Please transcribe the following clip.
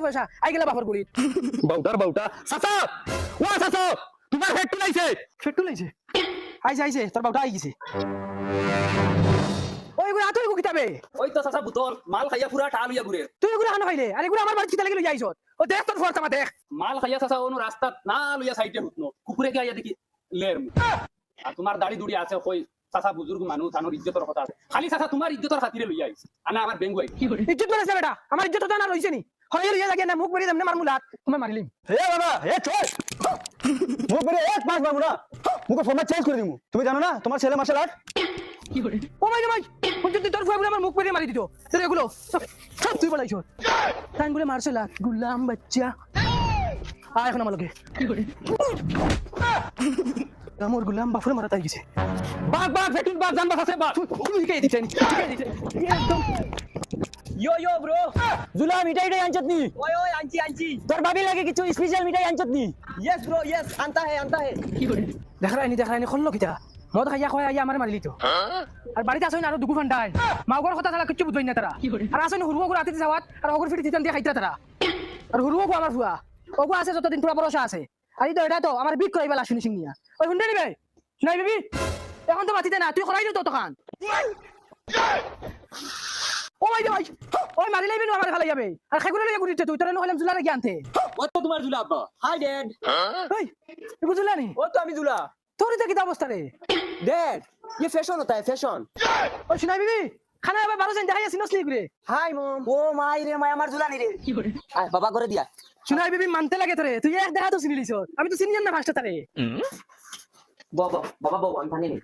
পয়সা আই গেলা বাপর গুলি বাউটা চাচা ও চাচা তোমার হেডটু লাইছে ফেটু লাইছে আইছে তোর বাপটা আই গেছে ওই গুলো আতুই কো কিতাবে ওই তো চাচা বুতল মাল খাইয়া পুরা টাল হইয়া ঘুরে তুই এগুলো হানো খাইলে আরে এগুলো আমার বাড়ি কিতা লাগি লই আইছ ও দেখ তোর ফরতা মা দেখ মাল খাইয়া চাচা অনু রাস্তা না লইয়া সাইডে হুতনো কুকুরে গিয়া দেখি লের আর তোমার দাড়ি দুড়ি আছে কই চাচা বুজুর্গ মানুষ আনোর ইজ্জতের কথা আছে খালি চাচা তোমার ইজ্জতের খাতিরে লইয়া আইছে আনা আমার বেঙ্গুয়াই ইজ্জত মারছে বেটা আমার ইজ্জত তো না রইছে নি হয় লইয়া লাগে না মুখ মেরে দামনে মার মুলাত তুমি মারিলিম হে বাবা হে চল মুখ বেরে এক পাঁচ বাবু না মুখে ফরম্যাট চেঞ্জ করে দিমু তুমি জানো না তোমার ছেলে মার্শাল আর্ট ও মাই কোন যদি তোর ফুয়া আমার মুখ মেরে মারি দিত তোর এগুলো সব তুই বলাইছ তাই বলে মারছে লাগ গুলাম বাচ্চা আয় এখন আমার লগে আমার গুলাম বাফুরে মারা তাই গেছে বাঘ ফেটুন বাঘ জান বাঘ আছে বাঘ তুই কে দিছেন একদম यो ब्रो জুলা মিঠাই আনছত নি ओए आंची তোর ভাবি লাগে কিছু স্পেশাল মিঠাই আনছত নি यस ब्रो यस आंता है দেখা রাইনি খল্ল কিতা মদ খাইয়া খয়া আইয়া আমার মারিলি তো আর বাড়িতে আসেন আর দুগু ফান্ডাই মাগর কথা ছাড়া কিছু বুঝবেন না তারা আর আসেন হুরুয়া গো রাতে যাওয়াত আর অগর ফিটি দিতাম দিয়ে খাইতা তারা আর হুরুয়া গো আমার ফুয়া ওগো আছে যতদিন পুরা ভরসা আছে আর এই তো এটা তো আমার বিক করাইবা লাশুনি সিংনিয়া ওই হুন্ডে নিবে নাই বিবি এখন তো মাতিতে না তুই করাই দিও তো খান ও ভাই ওই মারি লাইবি আমার খালাই যাবে আর খাইগুলো লইয়া গুড়িতে তুই তোরা নহলাম জুলা লাগি আনতে ও তো তোমার জুলা আব্বা हाय डैड ওই এগো জুলা নি ओ तो अमी दूल्हा তোর এটা কি অবস্থা রে डैड ये फैशन होता है फैशन ও শুনাই বিবি খানা আবার 12 জন দেখাই আসিনস নি করে हाय मॉम ओ माई रे माई আমার দুলা নি রে আয় বাবা করে দিয়া শুনাই বিবি মানতে লাগে তোরে তুই এক দেখা তো চিনি লিছ আমি তো চিনি না ফার্স্ট তারে বাবা বাবা বাবা আমি পানি নি